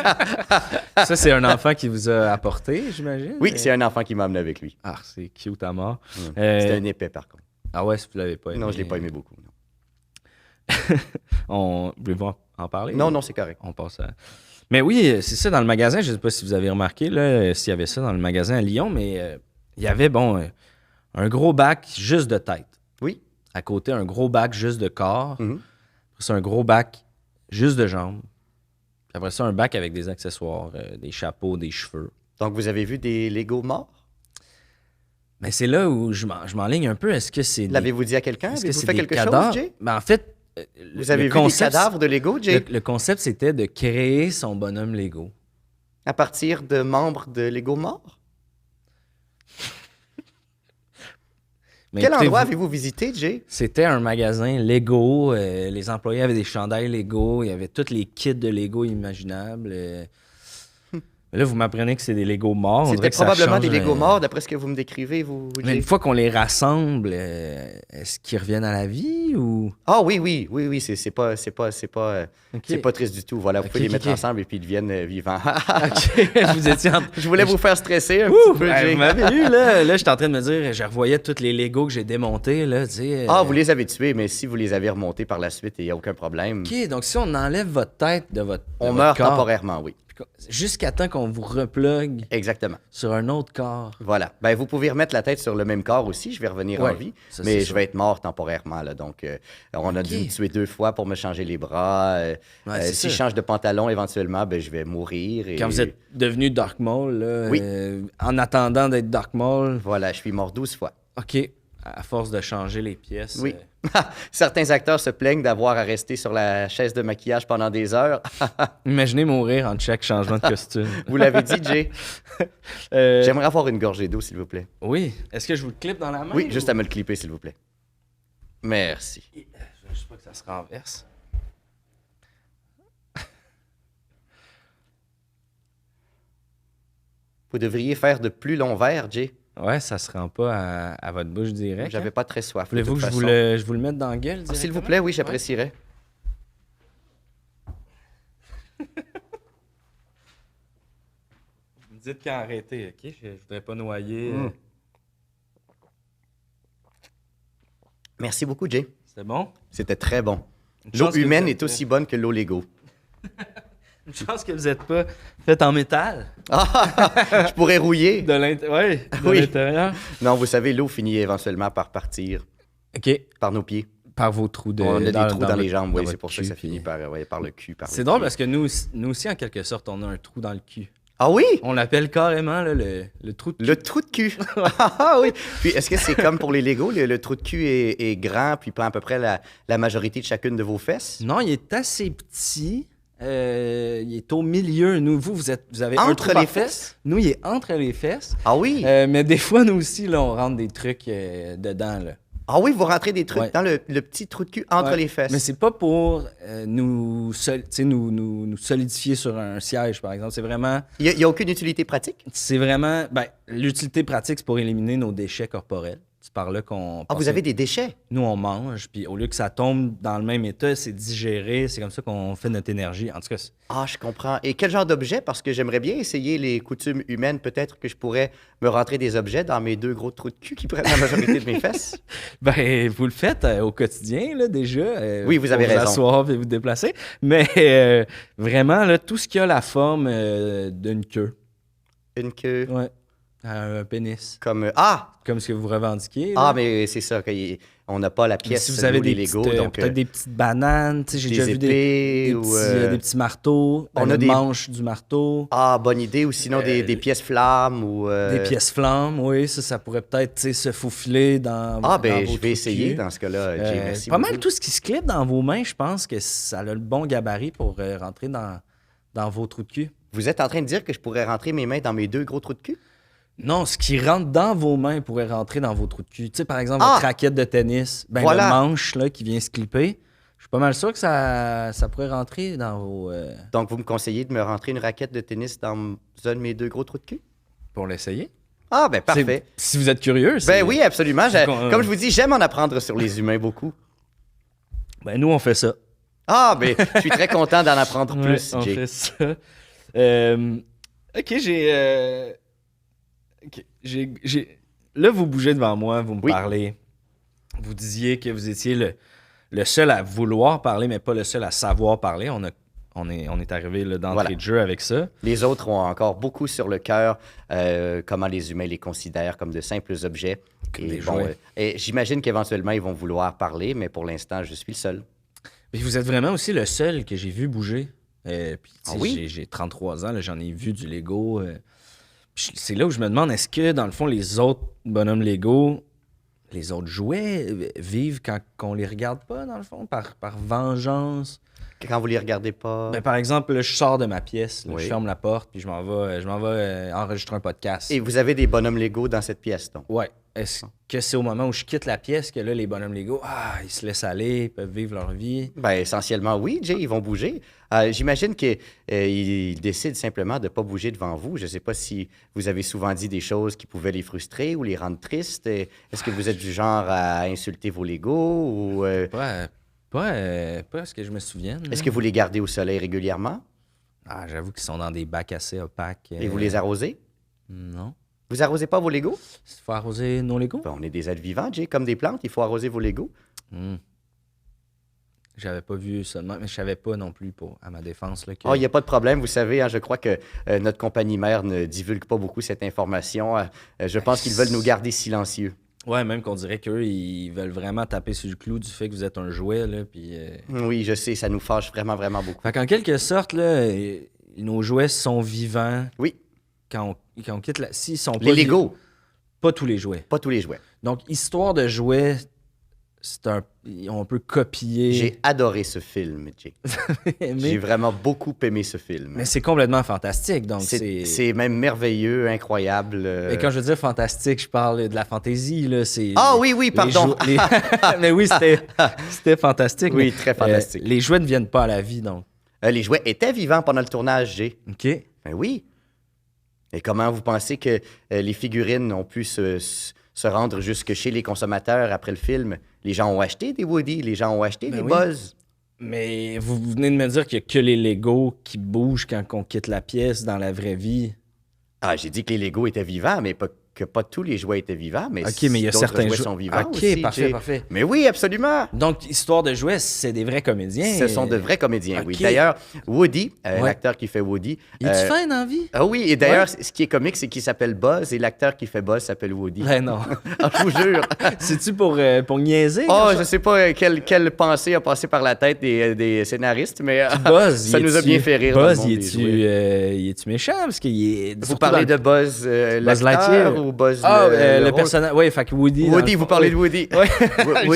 Ça, c'est un enfant qui vous a apporté, j'imagine? Oui, c'est un enfant qui m'a amené avec lui. Ah, c'est cute à mort. C'était un épais, par contre. Ah ouais, si vous l'avez pas aimé. Non, je l'ai pas aimé beaucoup. Non, Voulez-vous en parler? non, c'est correct. On passe à... Mais oui, c'est ça, dans le magasin, je ne sais pas si vous avez remarqué, là, s'il y avait ça dans le magasin à Lyon, mais il y avait, un gros bac juste de tête. Oui. À côté, un gros bac juste de corps. Mhm. Après ça, un gros bac juste de jambes. Puis après ça, un bac avec des accessoires, des chapeaux, des cheveux. Donc, vous avez vu des Lego morts? Mais c'est là où je m'enligne un peu. Est-ce que c'est L'avez-vous dit à quelqu'un? est-ce que Avez-vous c'est fait des quelque cadavres? chose, Jay? Ben, en fait, Vous avez vu des cadavres de Lego, Jay? Le concept, c'était de créer son bonhomme Lego. À partir de membres de Lego morts? Mais Quel écoutez, endroit avez-vous visité, Jay? C'était un magasin Lego. Les employés avaient des chandails Lego. Il y avait tous les kits de Lego imaginables. Mais là, vous m'apprenez que c'est des Lego morts. On C'était dirait que ça probablement des change, Lego morts, d'après ce que vous me décrivez, vous, Mais Jay. une fois qu'on les rassemble, est-ce qu'ils reviennent à la vie ou... Ah oui, c'est pas triste du tout. Voilà, vous Ok, pouvez les ok, mettre ok. ensemble et puis ils deviennent vivants. OK, vous étiez en... Je voulais vous faire stresser un Ouh, petit peu, ben, Jay. vous m'avez eu, là. Là, j'étais en train de me dire, je revoyais tous les Legos que j'ai démontés, là, tu sais. Ah, vous les avez tués, mais si vous les avez remontés par la suite, il n'y a aucun problème. OK, donc si on enlève votre tête de votre On votre meurt corps, temporairement, oui. jusqu'à temps qu'on vous replugue Exactement. sur un autre corps. Voilà. Ben, vous pouvez remettre la tête sur le même corps aussi. Je vais revenir Ouais, en vie. ça, Mais c'est je sûr. vais être mort temporairement. Là, donc, on a Ok. dû me tuer 2 fois pour me changer les bras. Ouais, c'est Si je ça. change de pantalon, éventuellement, ben, je vais mourir. Et... Quand vous êtes devenu Dark Maul, là, Oui. En attendant d'être Dark Maul, Voilà, je suis mort 12 fois. OK, à force de changer les pièces. Oui. Certains acteurs se plaignent d'avoir à rester sur la chaise de maquillage pendant des heures. Imaginez mourir en chaque changement de costume. Vous l'avez dit, Jay. Euh, J'aimerais avoir une gorgée d'eau, s'il vous plaît. Oui. Est-ce que je vous le clip dans la main? Oui, juste ou- à me le clipper, s'il vous plaît. Merci. Je veux juste pas que ça se renverse. Vous devriez faire de plus longs verres, Jay. Ouais, ça se rend pas à votre bouche direct. J'avais hein? pas très soif. de Voulez-vous toute que je façon. vous le mette dans la gueule S'il vous directement? plaît, oui, Ouais. j'apprécierais. Vous me dites quand arrêter, OK? Je voudrais pas noyer. Mm. Merci beaucoup, Jay. C'était bon? C'était très bon. Une L'eau chance que humaine vous est êtes- aussi bonne que l'eau Lego. Une chance que vous n'êtes pas fait en métal. Je pourrais rouiller. De Oui. l'intérieur. Non, vous savez, l'eau finit éventuellement par partir OK. par nos pieds. Par vos trous de... On a des trous dans les votre- jambes, dans oui, c'est votre pour ça que cul, ça finit puis- par le cul. Par C'est le drôle pied. parce que nous aussi, en quelque sorte, on a un trou dans le cul. Ah oui? On l'appelle carrément là, le trou de cul. Le trou de cul. Ah oui. Puis est-ce que c'est comme pour les Legos, le trou de cul est grand, puis prend à peu près la majorité de chacune de vos fesses? Non, il est assez petit. Il est au milieu. Nous, vous avez un Entre trou par les fesse. fesses? Nous, il est entre les fesses. Ah oui? Mais des fois, nous aussi, là, on rentre des trucs dedans. Là. Ah oui, vous rentrez des trucs Ouais. dans le petit trou de cul entre Ouais. les fesses. Mais c'est pas pour nous solidifier sur un siège, par exemple. Il n'y a aucune utilité pratique? C'est vraiment... Ben, l'utilité pratique, c'est pour éliminer nos déchets corporels. C'est par là qu'on... Ah, vous avez des déchets? Nous, on mange, puis au lieu que ça tombe dans le même état, c'est digéré, c'est comme ça qu'on fait notre énergie. En tout cas, Ah, je comprends. Et quel genre d'objet? Parce que j'aimerais bien essayer les coutumes humaines. Peut-être que je pourrais me rentrer des objets dans mes 2 gros trous de cul qui prennent la majorité de mes fesses. ben, vous le faites au quotidien, là, déjà. Oui, vous avez pour raison. Vous asseoir et vous déplacer. Mais vraiment, là, tout ce qui a la forme d'une queue. Une queue. Ouais. Un pénis. Comme. Ah! Comme ce que vous revendiquez. Ah, là. mais c'est ça. On n'a pas la Mais pièce. si vous avez nous, des les Legos. petites, Donc, peut-être des petites bananes, tu sais, j'ai des déjà vu épées des petits marteaux, on a une des- manche du marteau, Ah, bonne idée. Ou sinon des pièces flammes ou. des pièces flammes, oui, ça pourrait peut-être tu sais, se faufiler dans Ah, dans ben, vos je trous vais de essayer cul. dans ce cas-là. Jay, merci Pas mal beaucoup. tout ce qui se clip dans vos mains, je pense que ça a le bon gabarit pour rentrer dans vos trous de cul. Vous êtes en train de dire que je pourrais rentrer mes mains dans mes 2 gros trous de cul? Non, ce qui rentre dans vos mains pourrait rentrer dans vos trous de cul. Tu sais, par exemple, Ah! votre raquette de tennis, ben, Voilà. le manche là, qui vient se clipper, je suis pas mal sûr que ça pourrait rentrer dans vos... Donc, vous me conseillez de me rentrer une raquette de tennis dans un de mes 2 gros trous de cul? pour l'essayer. Ah, ben, parfait. Si vous êtes curieux, c'est... Ben oui, absolument. qu'on- Comme je vous dis, j'aime en apprendre sur les humains beaucoup. Ben nous, on fait ça. Ah, ben, je suis très content d'en apprendre plus, Ouais, on Jay. fait ça. OK, Là, vous bougez devant moi, vous me Oui. parlez. Vous disiez que vous étiez le seul à vouloir parler, mais pas le seul à savoir parler. On est arrivé là, d'entrée Voilà. de jeu avec ça. Les autres ont encore beaucoup sur le cœur, comment les humains les considèrent comme de simples objets. Comme Et des bon, jouets. et j'imagine qu'éventuellement, ils vont vouloir parler, mais pour l'instant, je suis le seul. Mais vous êtes vraiment aussi le seul que j'ai vu bouger. Puis, tu sais, Ah oui? j'ai 33 ans, là, j'en ai vu du Lego. Puis c'est là où je me demande, est-ce que, dans le fond, les autres bonhommes Lego, les autres jouets, vivent quand on les regarde pas, dans le fond, par vengeance? Quand vous les regardez pas... Ben, par exemple, là, je sors de ma pièce, là, Oui. je ferme la porte, puis je m'en vais enregistrer un podcast. Et vous avez des bonhommes Lego dans cette pièce, donc? Ouais. Est-ce que c'est au moment où je quitte la pièce que là, les bonhommes Lego, ils se laissent aller, ils peuvent vivre leur vie? Ben, essentiellement, oui, Jay, ils vont bouger. J'imagine qu'ils décident simplement de ne pas bouger devant vous. Je ne sais pas si vous avez souvent dit des choses qui pouvaient les frustrer ou les rendre tristes. Est-ce que vous êtes du genre à insulter vos Legos ou Pas à ce que je me souvienne. est-ce que vous les gardez au soleil régulièrement J'avoue qu'ils sont dans des bacs assez opaques. et vous les arrosez? Non. Vous arrosez pas vos Legos? Il faut arroser nos Legos? Ben, on est des êtres vivants, Jay, comme des plantes. Il faut arroser vos Legos. Hmm. J'avais pas vu ça, mais je savais pas non plus, à ma défense, là, que... Oh, il n'y a pas de problème. Vous savez, hein, je crois que notre compagnie mère ne divulgue pas beaucoup cette information. Je pense qu'ils veulent nous garder silencieux. Ouais, même qu'on dirait qu'eux, ils veulent vraiment taper sur le clou du fait que vous êtes un jouet, là, puis... Oui, je sais, ça nous fâche vraiment, vraiment beaucoup. Fait qu'en quelque sorte, là, nos jouets sont vivants Oui, quand on quitte la... S'ils sont pas... les Legos, Pas tous les jouets. pas tous les jouets. Donc, histoire de jouets, on peut copier... J'ai adoré ce film, Jay. J'ai mais vraiment beaucoup aimé ce film. c'est complètement fantastique, donc C'est même merveilleux, incroyable. Mais quand je veux dire fantastique, je parle de la fantaisie, là, c'est... Ah oui, oui, pardon. Mais oui, c'était fantastique. Oui, mais, très fantastique. les jouets ne viennent pas à la vie, donc. Les jouets étaient vivants pendant le tournage, Jay. OK. Ben oui. Et comment vous pensez que les figurines ont pu se rendre jusque chez les consommateurs après le film? Les gens ont acheté des Woody, les gens ont acheté Ben des oui. Buzz. Mais vous venez de me dire qu'il n'y a que les Legos qui bougent quand on quitte la pièce dans la vraie vie. Ah, j'ai dit que les Legos étaient vivants, mais que pas tous les jouets étaient vivants. Mais OK, mais il y a d'autres certains jouets jouets... sont vivants OK, aussi, parfait, Jay. parfait. Mais oui, absolument. Donc, histoire de jouets, c'est des vrais comédiens. Ce sont de vrais comédiens, oui. OK. D'ailleurs, Woody, Ouais. l'acteur qui fait Woody... Il est fin dans la vie? Ah oui, et d'ailleurs, ce qui est comique, c'est qu'il s'appelle Buzz et l'acteur qui fait Buzz s'appelle Woody. Ben non. Ah, je vous jure. C'est-tu pour niaiser? Oh, comme je ça? sais pas quelle pensée a passé par la tête des scénaristes, mais Buzz, ça y nous a est-tu- bien fait rire. dans le Buzz, monde des jouets. y est-tu méchant? Parce qu'il est... Vous surtout parlez dans de Buzz, Buzz l'acteur Lightyear ou Buzz le rôle? personnage... Oui, fait que Woody... dans Woody, le vous fond- parlez oui. de Woody. Ouais. Wo-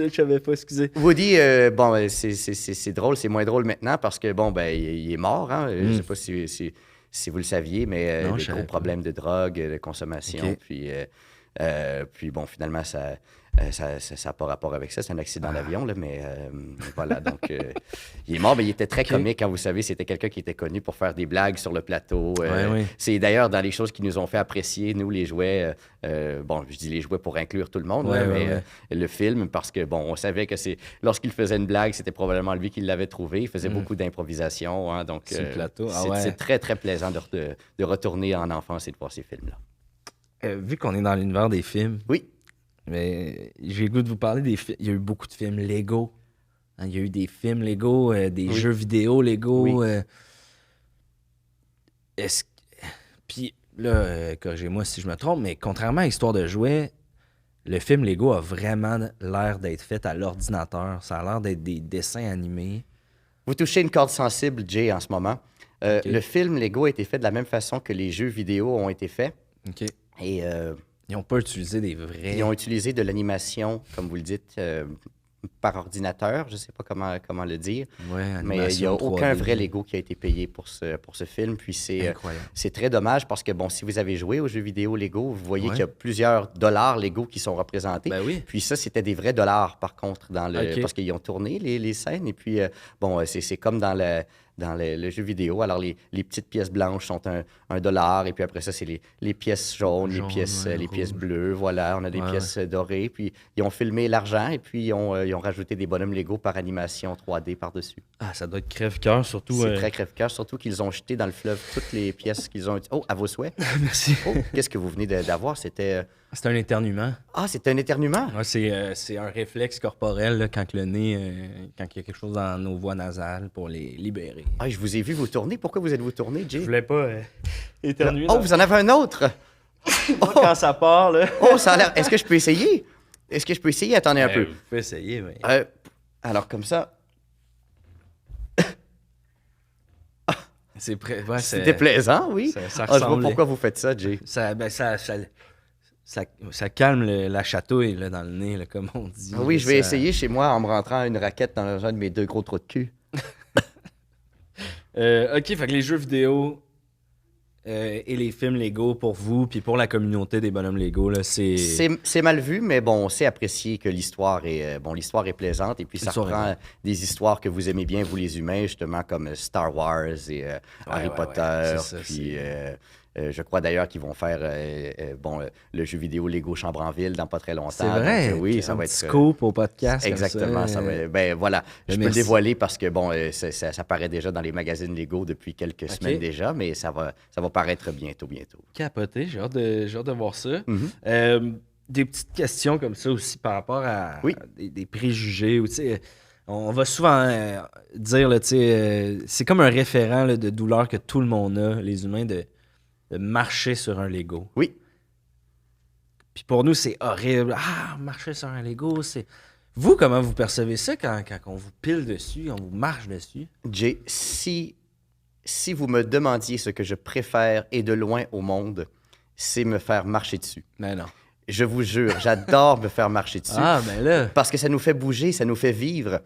Je savais pas, excusez. Woody, bon, c'est drôle, c'est moins drôle maintenant parce que, bon, ben, il est mort, hein. Je sais pas si vous le saviez, mais Non, je des savais gros pas. problèmes de drogue, de consommation, Ok. puis Puis bon, finalement, ça n'a pas rapport avec ça. C'est un accident d'avion, là, mais voilà. Donc, il est mort, mais il était très comique. Quand vous savez, c'était quelqu'un qui était connu pour faire des blagues sur le plateau. Oui. C'est d'ailleurs dans les choses qui nous ont fait apprécier, nous, les jouets. Bon, je dis les jouets pour inclure tout le monde, le film, parce que, bon, on savait que lorsqu'il faisait une blague, c'était probablement lui qui l'avait trouvé. Il faisait beaucoup d'improvisation. Hein, donc, sur le plateau. C'est très, très plaisant de retourner en enfance et de voir ces films-là. Vu qu'on est dans l'univers des films. Oui. Mais j'ai le goût de vous parler des films. Il y a eu beaucoup de films Lego. Hein, il y a eu des films Lego, des jeux vidéo Lego. Oui. Puis là, corrigez-moi si je me trompe, mais contrairement à Histoire de jouets, le film Lego a vraiment l'air d'être fait à l'ordinateur. Ça a l'air d'être des dessins animés. Vous touchez une corde sensible, Jay, en ce moment. Le film Lego a été fait de la même façon que les jeux vidéo ont été faits. OK. Et ils n'ont pas utilisé des vrais... Ils ont utilisé de l'animation, comme vous le dites, par ordinateur. Je ne sais pas comment le dire. Mais il n'y a aucun vrai Lego qui a été payé pour ce film. Puis c'est très dommage parce que, bon, si vous avez joué aux jeux vidéo Lego, vous voyez qu'il y a plusieurs dollars Lego qui sont représentés. Ben oui. Puis ça, c'était des vrais dollars, par contre, parce qu'ils ont tourné les scènes. Et puis, bon, c'est comme dans le jeu vidéo. Alors, les petites pièces blanches sont $1. Et puis après ça, c'est les pièces jaunes, les pièces bleues. Voilà, on a des pièces dorées. Puis, ils ont filmé l'argent et puis ils ont rajouté des bonhommes Lego par animation 3D par-dessus. Ah, ça doit être crève-cœur, surtout. C'est très crève-cœur, surtout qu'ils ont jeté dans le fleuve toutes les pièces qu'ils ont... Oh, à vos souhaits. Merci. Oh, qu'est-ce que vous venez d'avoir? C'était un éternuement. Ah, c'était un éternuement? Ouais, c'est un réflexe corporel là, quand le nez, quand il y a quelque chose dans nos voies nasales pour les libérer. Ah, je vous ai vu vous tourner. Pourquoi vous êtes-vous tourné, Jay? Je voulais pas éternuer. Oh, vous en avez un autre? Quand ça part, là. Oh, ça a l'air... Est-ce que je peux essayer? Attendez un peu. Vous pouvez essayer, mais... Alors, comme ça... C'était plaisant, oui. Ça je vois pourquoi vous faites ça, Jay. Ça calme la chatouille là, dans le nez, là, comme on dit. Oui, je vais essayer chez moi en me rentrant une raquette dans un de mes 2 gros trous de cul. OK, fait que les jeux vidéo et les films Lego pour vous, puis pour la communauté des bonhommes Lego, là, c'est... C'est mal vu, mais bon, on sait apprécier que l'histoire est plaisante, et puis ça reprend des histoires que vous aimez bien, vous les humains, justement, comme Star Wars et Harry Potter, puis... je crois d'ailleurs qu'ils vont faire le jeu vidéo Lego Chambre en Ville dans pas très longtemps. C'est vrai. Donc, oui, ça va être scoop au podcast. Exactement. Ça va, voilà. Je peux le dévoiler parce que bon, ça paraît déjà dans les magazines Lego depuis quelques semaines déjà, mais ça va paraître bientôt. Capoté, j'ai hâte de voir ça. Des petites questions comme ça aussi par rapport à des préjugés. Ou, on va souvent dire, c'est comme un référent là, de douleur que tout le monde a, les humains, de marcher sur un Lego. Oui. Puis pour nous, c'est horrible. Ah, marcher sur un Lego, c'est... Vous, comment vous percevez ça quand on vous pile dessus, on vous marche dessus? Jay, si vous me demandiez ce que je préfère et de loin au monde, c'est me faire marcher dessus. Mais non. Je vous jure, j'adore me faire marcher dessus. Ah, ben là. Parce que ça nous fait bouger, ça nous fait vivre.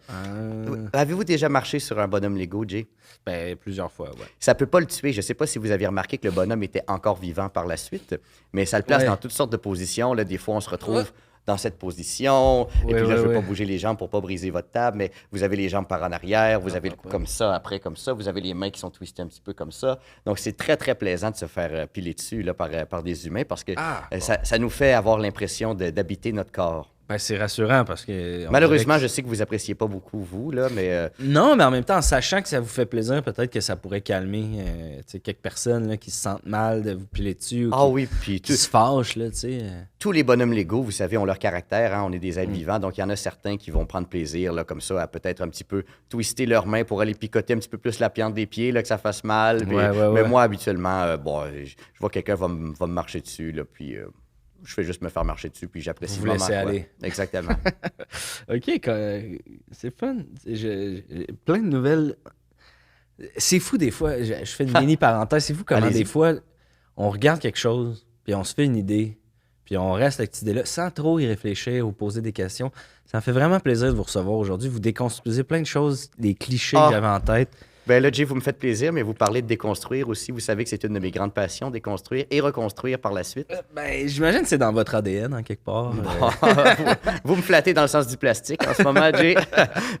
Avez-vous déjà marché sur un bonhomme Lego, Jay? Ben, plusieurs fois, ouais. Ça peut pas le tuer. Je sais pas si vous avez remarqué que le bonhomme était encore vivant par la suite, mais ça le place dans toutes sortes de positions. Là, des fois, on se retrouve dans cette position, et puis là, je veux pas bouger les jambes pour pas briser votre table, mais vous avez les jambes par en arrière, vous avez le cou comme ça, après comme ça, vous avez les mains qui sont twistées un petit peu comme ça. Donc, c'est très, très plaisant de se faire piler dessus là, par des humains parce que ça nous fait avoir l'impression d'habiter notre corps. Ben, c'est rassurant parce que... Malheureusement, je sais que vous appréciez pas beaucoup, vous, là, mais... Non, mais en même temps, en sachant que ça vous fait plaisir, peut-être que ça pourrait calmer quelques personnes là, qui se sentent mal de vous piler dessus ou qui se fâchent, là, tu sais. Tous les bonhommes Lego, vous savez, ont leur caractère, hein, on est des êtres vivants, donc il y en a certains qui vont prendre plaisir, là, comme ça, à peut-être un petit peu twister leurs mains pour aller picoter un petit peu plus la plante des pieds, là, que ça fasse mal. Mais moi, habituellement, je vois quelqu'un va me marcher dessus, là, puis... je fais juste me faire marcher dessus, puis j'apprécie vraiment. Vous laissez aller. Exactement. OK, c'est fun. Plein de nouvelles. C'est fou des fois, je fais une mini parenthèse, c'est fou comment des fois, on regarde quelque chose, puis on se fait une idée, puis on reste avec cette idée-là, sans trop y réfléchir ou poser des questions. Ça me fait vraiment plaisir de vous recevoir aujourd'hui. Vous déconstruisez plein de choses, des clichés que j'avais en tête. Ben là, Jay, vous me faites plaisir, mais vous parlez de déconstruire aussi. Vous savez que c'est une de mes grandes passions, déconstruire et reconstruire par la suite. Ben, j'imagine que c'est dans votre ADN, en quelque part. Vous me flattez dans le sens du plastique en ce moment, Jay.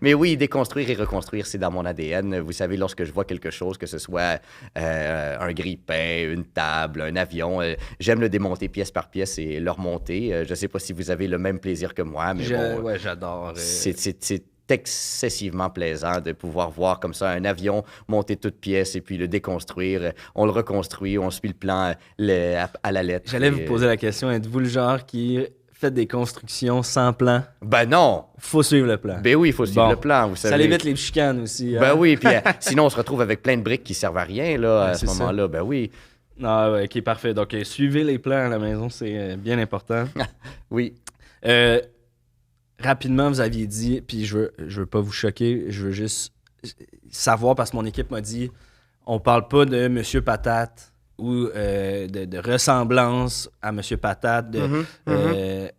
Mais oui, déconstruire et reconstruire, c'est dans mon ADN. Vous savez, lorsque je vois quelque chose, que ce soit un grille-pain, une table, un avion, j'aime le démonter pièce par pièce et le remonter. Je ne sais pas si vous avez le même plaisir que moi, mais bon, Ouais, j'adore. c'est excessivement plaisant de pouvoir voir comme ça un avion monter toute pièce et puis le déconstruire. On le reconstruit, on suit le plan à la lettre. J'allais vous poser la question, êtes-vous le genre qui fait des constructions sans plan? Ben non! Faut suivre le plan. Ben oui, il faut suivre le plan, vous savez. Ça évite les chicanes aussi. Ben hein? oui, puis sinon on se retrouve avec plein de briques qui servent à rien là, à ce moment-là. Ben oui. Ah ouais, ok, parfait. Donc, suivez les plans à la maison, c'est bien important. Oui. Rapidement, vous aviez dit, puis je veux pas vous choquer, je veux juste savoir, parce que mon équipe m'a dit, on parle pas de Monsieur Patate ou de ressemblance à Monsieur Patate. Fait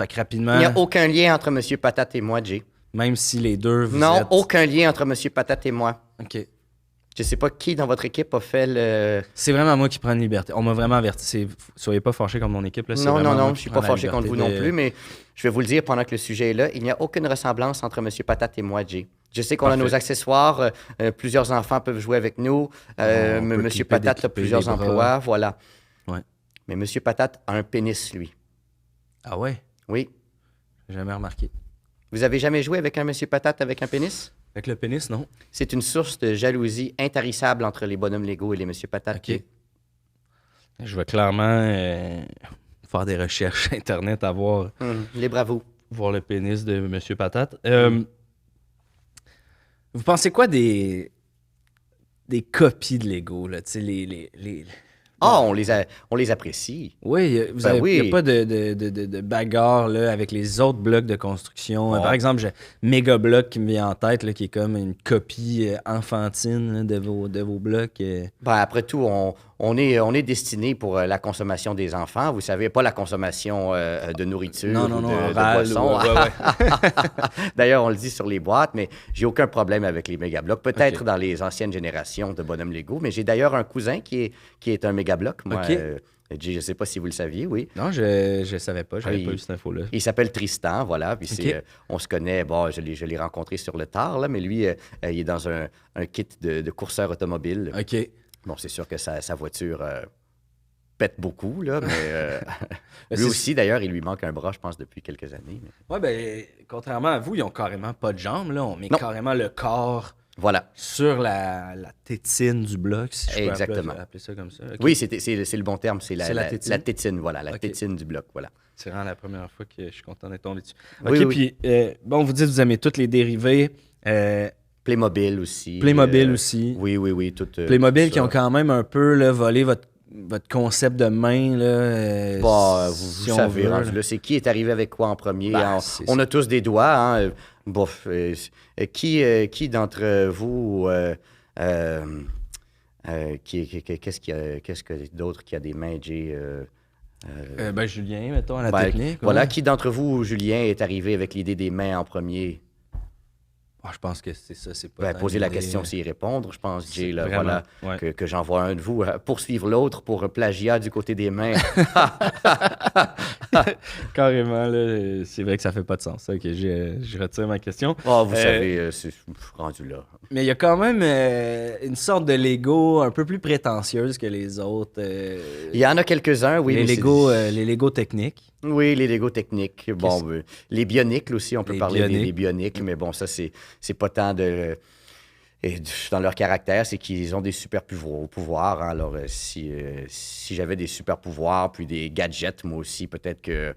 que rapidement... Il n'y a aucun lien entre Monsieur Patate et moi, Jay. Même si les deux, vous Non, êtes... aucun lien entre Monsieur Patate et moi. OK. Je sais pas qui dans votre équipe a fait le... C'est vraiment moi qui prends une liberté. On m'a vraiment averti. Soyez pas fâchés contre mon équipe. Là. Non, je suis pas fâché contre vous non plus, mais je vais vous le dire pendant que le sujet est là. Il n'y a aucune ressemblance entre M. Patate et moi, Jay. Je sais qu'on a nos accessoires. Plusieurs enfants peuvent jouer avec nous. M. Patate a plusieurs emplois. Voilà. Ouais. Mais M. Patate a un pénis, lui. Ah ouais? Oui. J'ai jamais remarqué. Vous avez jamais joué avec un M. Patate avec un pénis? Avec le pénis, non? C'est une source de jalousie intarissable entre les bonhommes Lego et les M. Patate. OK. Je vais clairement faire des recherches Internet à voir... Les bravos. Voir le pénis de M. Patate. Vous pensez quoi des copies de Lego, là? Tu sais, les... Ah, on les apprécie. Oui, il n'y a pas de bagarre là, avec les autres blocs de construction. Par exemple, j'ai Megablock qui me vient en tête, là, qui est comme une copie enfantine là, de vos blocs. Ben, après tout, on est destiné pour la consommation des enfants. Vous savez, pas la consommation de nourriture ou de boissons. Ouais. D'ailleurs, on le dit sur les boîtes, mais j'ai aucun problème avec les Megablock. Peut-être dans les anciennes générations de bonhomme Lego, mais j'ai d'ailleurs un cousin qui est un Megablock. Moi, je ne sais pas si vous le saviez, oui. Non, je ne savais pas. Je n'avais pas eu cette info-là. Il s'appelle Tristan, voilà. Puis on se connaît. Bon, je l'ai rencontré sur le tard, là, mais lui, il est dans un kit de courseur automobile. OK. Bon, c'est sûr que sa voiture pète beaucoup, là, mais lui aussi, d'ailleurs, il lui manque un bras, je pense, depuis quelques années. Mais... Oui, bien, contrairement à vous, ils n'ont carrément pas de jambes. Là. On met carrément le corps... Voilà. Sur la tétine du bloc, si je Exactement. peux appeler ça comme ça. Okay. Oui, c'est le bon terme, c'est la tétine. La tétine, voilà, la tétine du bloc, voilà. C'est vraiment la première fois que je suis content d'être tombé dessus. Oui, OK, puis, bon, vous dites que vous aimez toutes les dérivés. Playmobil aussi. Playmobil aussi. Oui. Playmobil qui ont quand même un peu là, volé votre concept de main. Là, vous savez, là, c'est qui est arrivé avec quoi en premier. On a tous des doigts, hein. Bof, qui d'entre vous, qu'est-ce que d'autre qui a des mains, Jay? Julien, mettons, à la technique. Voilà, qui d'entre vous, Julien, est arrivé avec l'idée des mains en premier? Je pense que c'est ça, c'est pas... poser la question, c'est y répondre, je pense, Jay. Là, vraiment, voilà, que j'envoie un de vous poursuivre l'autre pour plagiat du côté des mains. Carrément, là, c'est vrai que ça fait pas de sens. OK, je retire ma question. Vous savez, c'est rendu là. Mais il y a quand même une sorte de Lego un peu plus prétentieuse que les autres. Il y en a quelques-uns, oui. Les Lego techniques. Oui, les Lego techniques. Bon, les bioniques aussi, on peut parler des bioniques, mais bon, ça, c'est pas tant de... dans leur caractère, c'est qu'ils ont des super pouvoirs. Hein. Alors, si j'avais des super pouvoirs, puis des gadgets, moi aussi, peut-être que...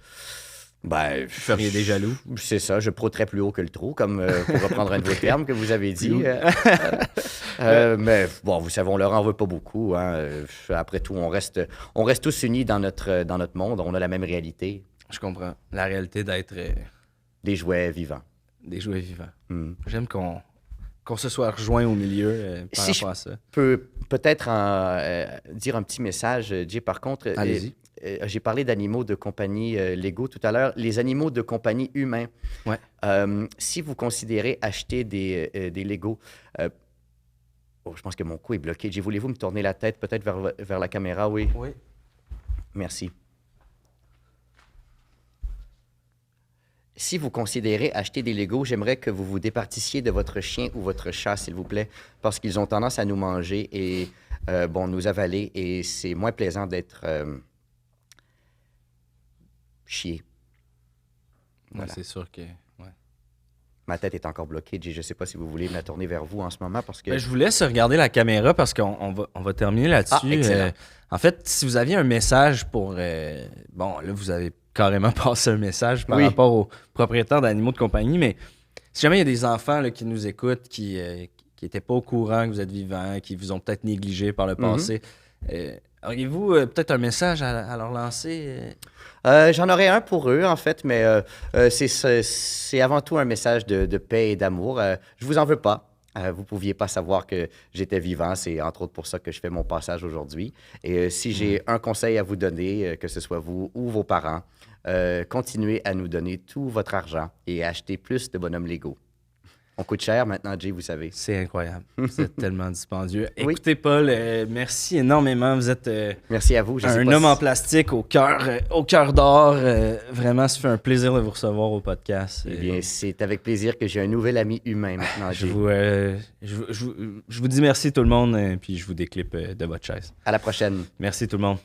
vous feriez des jaloux. C'est ça, je prôterais plus haut que le trou, comme pour reprendre un de vos termes que vous avez dit. Mais bon, vous savez, on leur en veut pas beaucoup. Hein. Après tout, on reste tous unis dans notre monde. On a la même réalité. Je comprends. La réalité d'être... des jouets vivants. Des jouets vivants. J'aime qu'on se soit rejoint au milieu par rapport à ça. Je peux peut-être dire un petit message, Jay, par contre. Allez-y. J'ai parlé d'animaux de compagnie Lego tout à l'heure. Les animaux de compagnie humains. Ouais. Si vous considérez acheter des Lego, Oh, je pense que mon cou est bloqué. Jay, voulez-vous me tourner la tête peut-être vers la caméra? Oui. Oui. Merci. Si vous considérez acheter des Legos, j'aimerais que vous vous départissiez de votre chien ou votre chat, s'il vous plaît, parce qu'ils ont tendance à nous manger et, nous avaler, et c'est moins plaisant d'être chié. Ouais, Voilà. c'est sûr que... Ouais. Ma tête est encore bloquée, Jay. Je ne sais pas si vous voulez me la tourner vers vous en ce moment, parce que... Ben, je vous laisse regarder la caméra parce qu'on va terminer là-dessus. Ah, excellent. En fait, si vous aviez un message pour... bon, là, vous avez carrément passé un message par Oui. rapport aux propriétaires d'animaux de compagnie, mais si jamais il y a des enfants là, qui nous écoutent, qui n'étaient pas au courant que vous êtes vivant, qui vous ont peut-être négligé par le passé, auriez-vous peut-être un message à leur lancer? J'en aurais un pour eux, en fait, mais c'est avant tout un message de paix et d'amour. Je vous en veux pas. Vous pouviez pas savoir que j'étais vivant. C'est entre autres pour ça que je fais mon passage aujourd'hui. Et si j'ai un conseil à vous donner, que ce soit vous ou vos parents, continuez à nous donner tout votre argent et achetez plus de bonhommes Lego. On coûte cher maintenant, Jay, vous savez. C'est incroyable. C'est tellement dispendieux. Oui. Écoutez, Paul, merci énormément. Vous êtes Merci à vous. Je sais un pas homme si- en plastique au cœur d'or. Vraiment, ça fait un plaisir de vous recevoir au podcast. Eh bien, c'est avec plaisir que j'ai un nouvel ami humain maintenant, je Jay. vous dis merci tout le monde, puis je vous déclippe de votre chaise. À la prochaine. Merci tout le monde.